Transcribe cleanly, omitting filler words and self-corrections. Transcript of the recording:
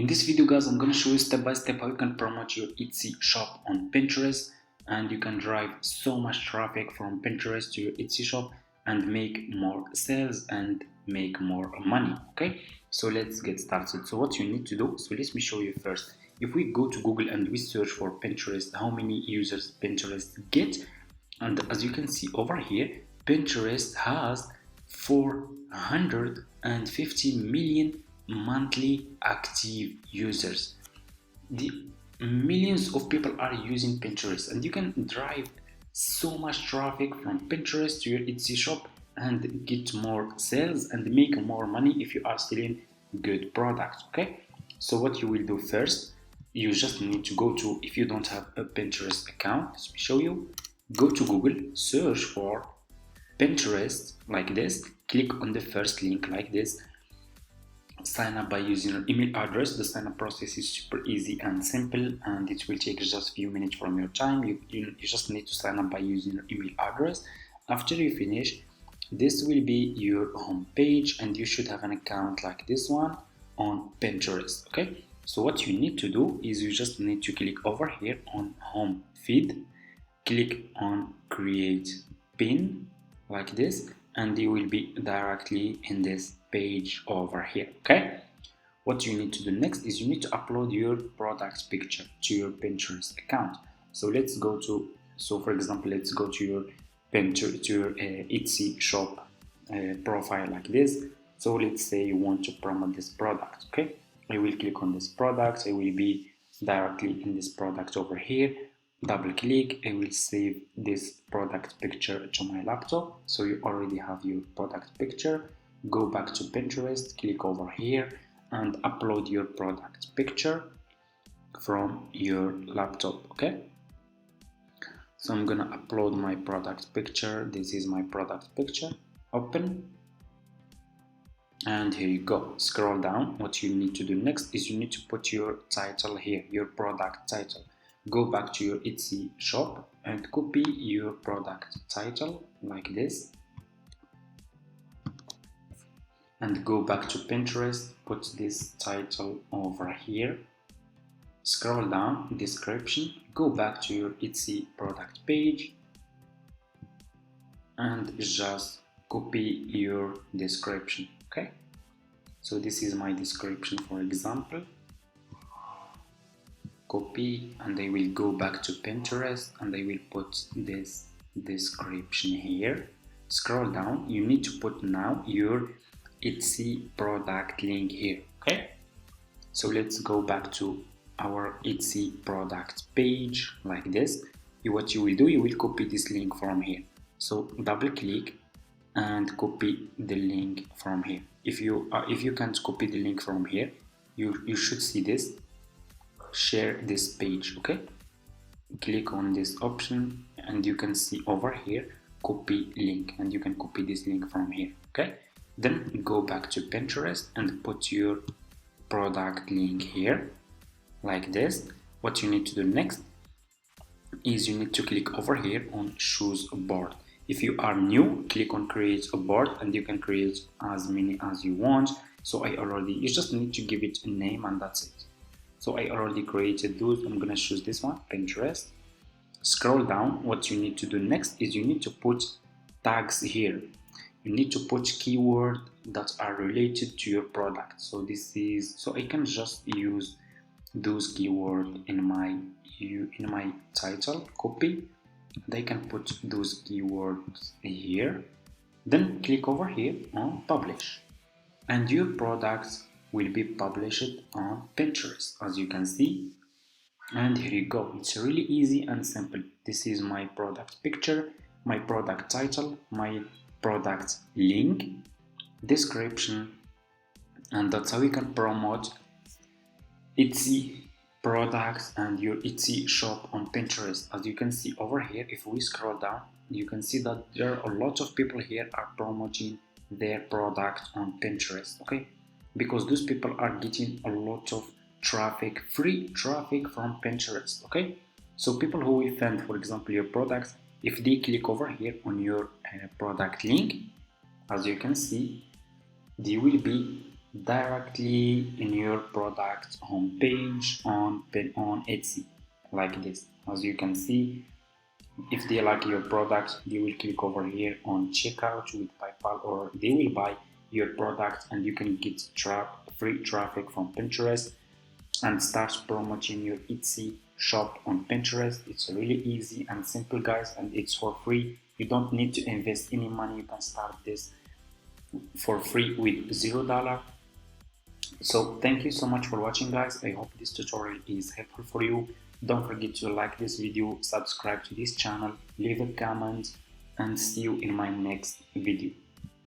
In this video guys, I'm going to show you step by step how you can promote your Etsy shop on Pinterest, and you can drive so much traffic from Pinterest to your Etsy shop and make more sales and make more money. Okay, so let's get started. So what you need to do, so let me show you first. If we go to Google and we search for Pinterest, how many users Pinterest get, and as you can see over here, Pinterest has 450 million monthly active users. The millions of people are using Pinterest, and you can drive so much traffic from Pinterest to your Etsy shop and get more sales and make more money if you are selling good products. Okay, so what you will do first, you just need to go to, if you don't have a Pinterest account, let me show you. Go to Google, search for Pinterest like this, click on the first link like this, sign up by using your email address. The sign up process is super easy and simple, and it will take just a few minutes from your time. You just need to sign up by using your email address. After you finish, this will be your home page, and you should have an account like this one on Pinterest. Okay, so what you need to do is you just need to click over here on home feed, click on create pin like this, and you will be directly in this page over here. Okay, what you need to do next is you need to upload your product picture to your Pinterest account. So let's go to, so for example, let's go to your Pinterest, to your Etsy shop profile like this. So let's say you want to promote this product. Okay, I will click on this product. I will be directly in this product over here. Double click, I will save this product picture to my laptop. So you already have your product picture. Go back to Pinterest, click over here and upload your product picture from your laptop. Okay, so I'm gonna upload my product picture. This is my product picture. Open, and here you go. Scroll down. What you need to do next is you need to put your title here, your product title. Go back to your Etsy shop and copy your product title like this, and go back to Pinterest, put this title over here, scroll down, description, go back to your Etsy product page and just copy your description. Okay, so this is my description, for example. Copy, and I will go back to Pinterest and I will put this description here. Scroll down, you need to put now your Etsy product link here. Okay, so let's go back to our Etsy product page like this. What you will do, you will copy this link from here. So double click and copy the link from here. If you can't copy the link from here, you should see this, share this page. Okay, click on this option and you can see over here copy link, and you can copy this link from here. Okay, then go back to Pinterest and put your product link here like this. What you need to do next is you need to click over here on choose a board. If you are new, click on create a board and you can create as many as you want. So you just need to give it a name and that's it. So I already created those. I'm gonna choose this one, Pinterest. Scroll down. What you need to do next is you need to put tags here. You need to put keywords that are related to your product. So I can just use those keywords in my title, copy, and I can put those keywords here. Then click over here on publish, and your products will be published on Pinterest, as you can see. And here you go. It's really easy and simple. This is my product picture, my product title, my product link, description, and that's how you can promote Etsy products and your Etsy shop on Pinterest. As you can see over here, if we scroll down, you can see that there are a lot of people here are promoting their product on Pinterest. Okay, because those people are getting a lot of traffic, free traffic from Pinterest. Okay, so people who will find, for example, your products, if they click over here on your product link, as you can see, they will be directly in your product homepage on Etsy, like this. As you can see, if they like your product, they will click over here on checkout with PayPal, or they will buy your product, and you can get free traffic from Pinterest and start promoting your Etsy shop on Pinterest. It's really easy and simple, guys, and it's for free. You don't need to invest any money. You can start this for free with $0. So thank you so much for watching, guys. I hope this tutorial is helpful for you. Don't forget to like this video, subscribe to this channel, leave a comment, and see you in my next video.